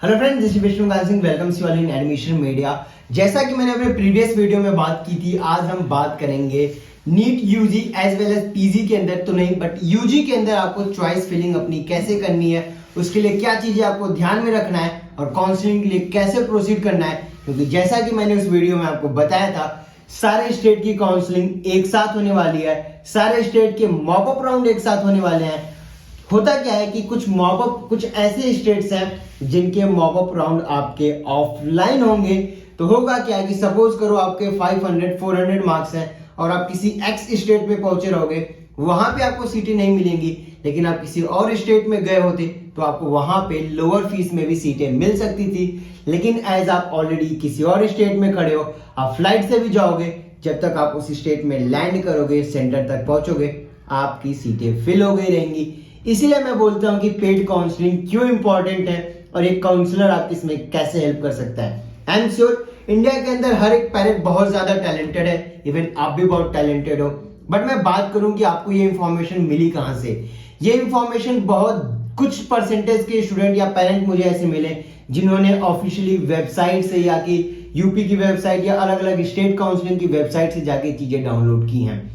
Hello friends, this is Vishnukant Singh. Welcome you all in admission media. जैसा कि मैंने अपने प्रीवियस वीडियो में बात की थी, आज हम बात करेंगे NEET UG as well as PG के अंदर तो नहीं बट यूजी के अंदर आपको चॉइस फिलिंग अपनी कैसे करनी है, उसके लिए क्या चीजें आपको ध्यान में रखना है और काउंसलिंग के लिए कैसे प्रोसीड करना है। क्योंकि जैसा कि मैंने उस वीडियो में आपको बताया था, सारे स्टेट की काउंसलिंग एक साथ होने वाली है, सारे स्टेट के मॉक अप राउंड एक साथ होने वाले हैं। होता क्या है कि कुछ ऐसे स्टेट्स हैं जिनके मॉक अप राउंड आपके ऑफलाइन होंगे। तो होगा क्या है कि सपोज करो आपके 500-400 मार्क्स हैं और आप किसी एक्स स्टेट में पहुंचे रहोगे, वहां पे आपको सीटें नहीं मिलेंगी, लेकिन आप किसी और स्टेट में गए होते तो आपको वहां पे लोअर फीस में भी सीटें मिल सकती थी। लेकिन एज आप ऑलरेडी किसी और स्टेट में खड़े हो, आप फ्लाइट से भी जाओगे, जब तक आप उस स्टेट में लैंड करोगे, सेंटर तक पहुंचोगे, आपकी सीटें फिल हो गई रहेंगी। इसीलिए मैं बोलता हूं कि पेड काउंसलिंग क्यों इंपॉर्टेंट है और एक काउंसलर आपकी इसमें कैसे हेल्प कर सकता है। आई एम श्योर इंडिया के अंदर हर एक पेरेंट बहुत ज्यादा टैलेंटेड है, इवन आप भी बहुत टैलेंटेड हो। बट मैं बात करूं कि आपको ये इंफॉर्मेशन मिली कहां से। ये इंफॉर्मेशन बहुत कुछ परसेंटेज के स्टूडेंट या पेरेंट मुझे ऐसे मिले जिन्होंने ऑफिशियली वेबसाइट से या कि यूपी की वेबसाइट या अलग अलग स्टेट काउंसलिंग की वेबसाइट से जाके चीजें डाउनलोड की हैं।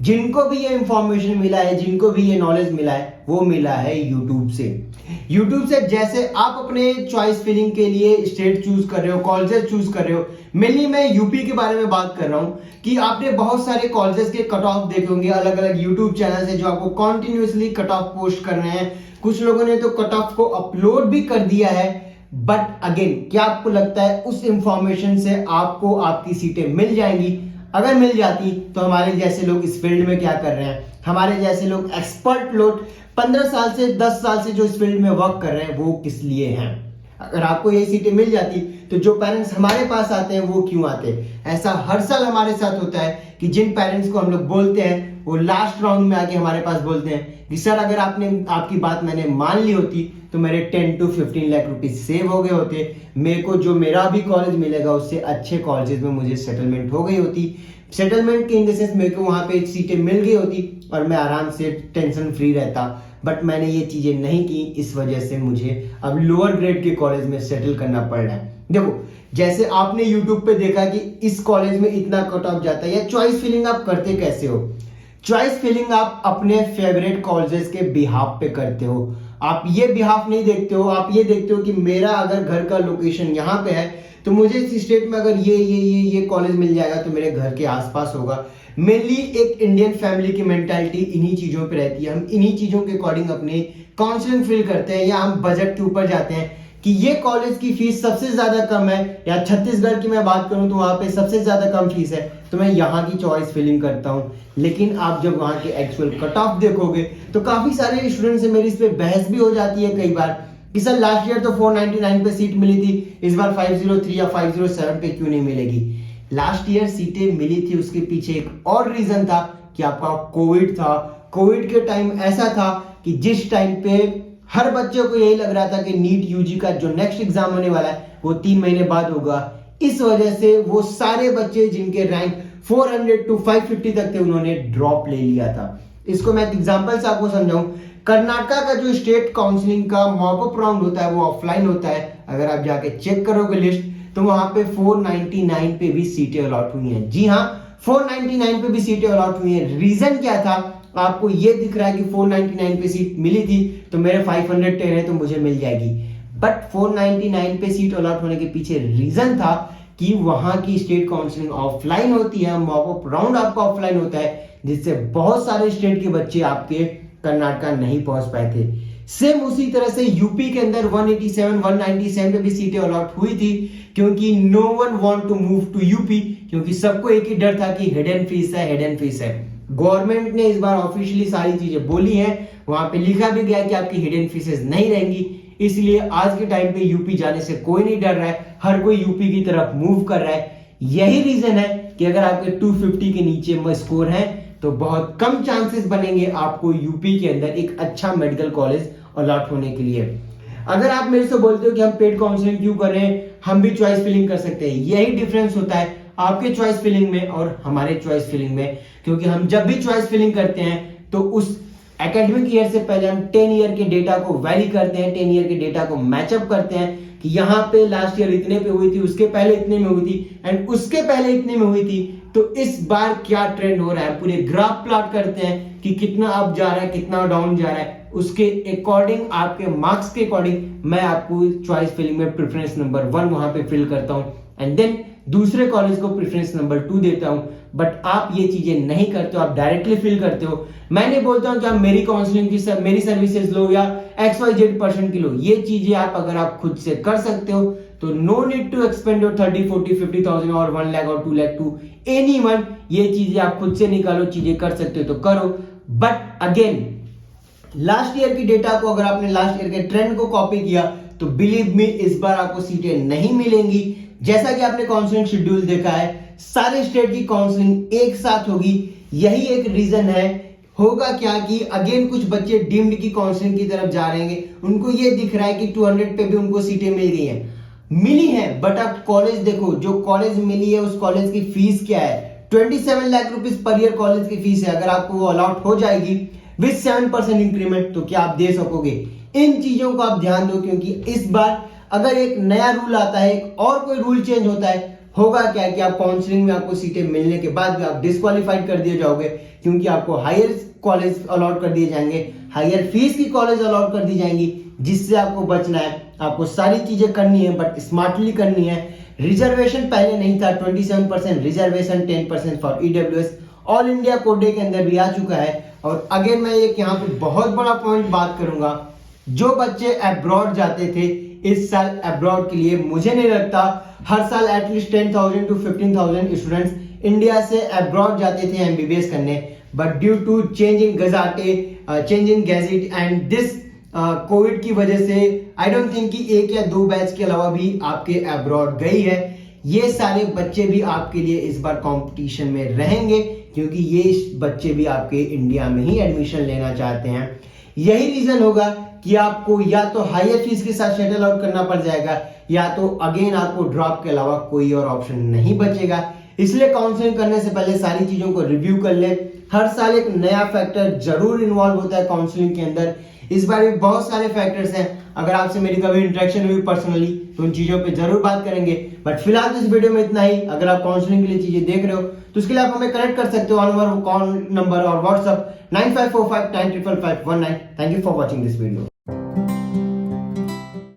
जिनको भी ये इंफॉर्मेशन मिला है, जिनको भी ये नॉलेज मिला है, वो मिला है यूट्यूब से। यूट्यूब से जैसे आप अपने चॉइस फिलिंग के लिए स्टेट चूज कर रहे हो, कॉलेजेस चूज कर रहे हो, मेनली मैं यूपी के बारे में बात कर रहा हूं कि आपने बहुत सारे कॉलेजेस के कट ऑफ देखे होंगे, अलग अलग यूट्यूब चैनल है जो आपको कॉन्टिन्यूसली कट ऑफ पोस्ट कर रहे हैं। कुछ लोगों ने तो कट ऑफ को अपलोड भी कर दिया है। बट अगेन, क्या आपको लगता है उस इंफॉर्मेशन से आपको आपकी सीटें मिल जाएंगी? अगर मिल जाती तो हमारे जैसे लोग इस फील्ड में क्या कर रहे हैं, हमारे जैसे लोग एक्सपर्ट लोग 15 साल से 10 साल से जो इस फील्ड में वर्क कर रहे हैं, वो किस लिए हैं? अगर आपको ये सीटें मिल जाती तो जो पेरेंट्स हमारे पास आते हैं वो क्यों आते? ऐसा हर साल हमारे साथ होता है कि जिन पेरेंट्स को हम लोग बोलते हैं वो लास्ट राउंड में आके हमारे पास बोलते हैं कि सर, अगर आपकी बात मैंने मान ली होती तो मेरे 10 to 15 लाख रुपीज सेव हो गए होते, मेरे को जो मेरा भी कॉलेज मिलेगा उससे अच्छे कॉलेजेस में मुझे सेटलमेंट हो गई होती। सेटलमेंट के इन द सेंस मेरे को वहां पे सीटें मिल गई होती और मैं आराम से टेंशन फ्री रहता। बट मैंने ये चीजें नहीं की, इस वजह से मुझे अब लोअर ग्रेड के कॉलेज में सेटल करना पड़ रहा है। देखो, जैसे आपने यूट्यूब पे देखा कि इस कॉलेज में इतना कट ऑफ जाता है, या चॉइस फिलिंग आप करते कैसे हो? चॉइस फिलिंग आप अपने फेवरेट कॉलेजेस के बिहाफ पे करते हो। आप ये बिहाफ नहीं देखते हो, आप ये देखते हो कि मेरा अगर घर का लोकेशन यहाँ पे है तो मुझे इस स्टेट में अगर ये कॉलेज मिल जाएगा तो मेरे घर के आसपास होगा। मेनली एक इंडियन फैमिली की मेंटालिटी इन्हीं चीजों पे रहती है। हम इन्हीं चीजों के अकॉर्डिंग अपनी काउंसलिंग फिल करते हैं, या हम बजट के ऊपर जाते हैं कि ये कॉलेज की फीस सबसे ज्यादा कम है, या छत्तीसगढ़ की मैं बात करूं तो वहां पे सबसे ज्यादा कम फीस है, तो मैं यहाँ की चॉइस फिलिंग करता हूं। लेकिन आप जब वहां के एक्चुअल कट ऑफ देखोगे तो काफी सारे स्टूडेंट से मेरी इस पे बहस भी हो जाती है कई बार कि सर, लास्ट ईयर तो 499 पे सीट मिली थी, इस बार 503 या 507 पे क्यों नहीं मिलेगी? लास्ट ईयर सीटें मिली थी, उसके पीछे एक और रीजन था कि आपका कोविड था। कोविड के टाइम ऐसा था कि जिस टाइम पे हर बच्चे को यही लग रहा था कि नीट यूजी का जो नेक्स्ट एग्जाम होने वाला है वो 3 महीने बाद होगा। इस वजह से वो सारे बच्चे जिनके रैंक 400 to 550 तक थे, उन्होंने ड्रॉप ले लिया था। इसको मैं एक एग्जांपल से आपको समझाऊं, कर्नाटका का जो स्टेट काउंसलिंग का मॉक अप राउंड होता है वो ऑफलाइन होता है। अगर आप जाके चेक करोगे लिस्ट तो वहां पे 499 पे भी सीटें अलॉट हुई हैं। जी हाँ, 499 पे भी सीटें अलॉट हुई हैं। रीजन क्या था? आपको ये दिख रहा है कि 499 पे सीट मिली थी तो मेरे 510 है तो मुझे मिल जाएगी। बट 499 पे सीट अलॉट होने के पीछे रीजन था कि वहां की स्टेट काउंसलिंग ऑफलाइन होती है, मॉक अप राउंड आपका ऑफलाइन होता है, जिससे बहुत सारे स्टेट के बच्चे आपके कर्नाटका नहीं पहुंच पाए थे। सेम उसी तरह से यूपी के अंदर 187 197 पे भी सीटें अलॉट हुई थी, क्योंकि no one want to move to UP, क्योंकि सबको एक ही डर था कि हिडन फीस है, हिडन फीस है। गवर्नमेंट ने इस बार ऑफिशियली सारी चीजें बोली हैं, वहां पे लिखा भी गया कि आपकी हिडन फीसेस नहीं रहेंगी। इसलिए आज के टाइम पे यूपी जाने से कोई नहीं डर रहा है, हर कोई यूपी की तरफ मूव कर रहा है। यही रीजन है कि अगर आपके 250 के नीचे स्कोर है तो बहुत कम चांसेस बनेंगे आपको यूपी के अंदर एक अच्छा मेडिकल कॉलेज अलॉट होने के लिए। अगर आप मेरे से बोलते हो कि हम पेड काउंसलिंग क्यों कर रहे हैं, हम भी चॉइस फिलिंग कर सकते हैं, यही डिफरेंस होता है आपके चॉइस फिलिंग में और हमारे चॉइस फिलिंग में। क्योंकि हम जब भी चॉइस फिलिंग करते हैं तो उस एकेडमिक ईयर से पहले हम 10 ईयर के डेटा को वैली करते हैं, 10 ईयर के डेटा को मैचअप करते हैं, कि यहाँ पे लास्ट ईयर इतने पे हुई थी, उसके पहले इतने में हुई थी एंड उसके पहले इतने में हुई थी, तो इस बार क्या ट्रेंड हो रहा है, पूरे ग्राफ प्लॉट करते हैं कि कितना अप जा रहा है, कितना डाउन जा रहा है, उसके अकॉर्डिंग आपके मार्क्स के अकॉर्डिंग मैं आपको चॉइस फिलिंग में प्रेफरेंस नंबर 1 वहां पे फिल करता हूं एंड देन दूसरे कॉलेज को प्रेफरेंस नंबर 2 देता हूं। बट आप ये चीजें नहीं करते हो, आप डायरेक्टली फिल करते हो। मैं नहीं बोलता हूं कि आप मेरी काउंसलिंग की मेरी सर्विसेज लो या XYZ% की लो, ये चीजें आप अगर आप खुद से कर सकते हो तो no need to expend your 30, 40, 50,000 और 1 लाख और 2 लाख टू एनीवन। ये चीजें आप खुद से निकालो, चीजें कर सकते हो तो करो। बट अगेन लास्ट ईयर की डेटा को, अगर आपने लास्ट ईयर के ट्रेंड को कॉपी किया तो बिलीव मी इस बार आपको सीटें नहीं मिलेंगी। जैसा कि आपने काउंसलिंग शेड्यूल देखा है, सारे स्टेट की काउंसलिंग एक साथ होगी, यही एक रीजन है। होगा क्या कि अगेन कुछ बच्चे डीम्ड की काउंसलिंग की तरफ जा रहे हैं, उनको ये दिख रहा है कि 200 पे भी उनको सीटें मिल गई हैं, मिली हैं, बट आप कॉलेज देखो, जो कॉलेज मिली है उस कॉलेज की फीस क्या है, 27 lakh rupees per year college की फीस है। अगर आपको वो अलॉट हो जाएगी विद 7% इंक्रीमेंट तो क्या आप दे सकोगे? इन चीजों को आप ध्यान दो, क्योंकि इस बार अगर एक नया रूल आता है, एक और कोई रूल चेंज होता है, होगा क्या कि आप काउंसलिंग में आपको सीटें मिलने के बाद भी आप डिस्क्वालीफाइड कर दिए जाओगे, क्योंकि आपको हायर कॉलेज अलॉट कर दिए जाएंगे, हायर फीस की कॉलेज अलॉट कर दी जाएंगी, जिससे आपको बचना है। आपको सारी चीजें करनी है बट स्मार्टली करनी है। रिजर्वेशन पहले नहीं था, 27% reservation, 10% for EWS all India कोटे के अंदर भी आ चुका है। और अगेन मैं एक यहाँ पे बहुत बड़ा पॉइंट बात करूंगा, जो बच्चे अब्रॉड जाते थे इस साल अब्रॉड के लिए मुझे नहीं लगता, हर साल एटलीस्ट 10,000 to 15,000 स्टूडेंट्स इंडिया से अब्रॉड जाते थे MBBS करने, but due to change in gazette, change in gadget and this COVID की वजह से आई डोंट थिंक कि 1 या 2 बैच के अलावा भी आपके अब्रॉड गई है। ये सारे बच्चे भी आपके लिए इस बार कंपटीशन में रहेंगे, क्योंकि ये बच्चे भी आपके इंडिया में ही एडमिशन लेना चाहते हैं। यही रीजन होगा कि आपको या तो हायर फीस के साथ सेटल आउट करना पड़ जाएगा, या तो अगेन आपको ड्रॉप के अलावा कोई और ऑप्शन नहीं बचेगा। इसलिए काउंसलिंग करने से पहले सारी चीजों को रिव्यू कर ले। हर साल एक नया फैक्टर जरूर इन्वॉल्व होता है काउंसलिंग के अंदर, इस बार भी बहुत सारे फैक्टर्स हैं। अगर आपसे मेरी कभी इंटरेक्शन हुई पर्सनली तो उन चीजों पे जरूर बात करेंगे, बट फिलहाल तो इस वीडियो में इतना ही। अगर आप काउंसलिंग के लिए चीजें देख रहे हो तो उसके लिए आप हमें कनेक्ट कर सकते हो ऑन आवर कॉल नंबर और WhatsApp 9545 955 19। Thank you for watching this video.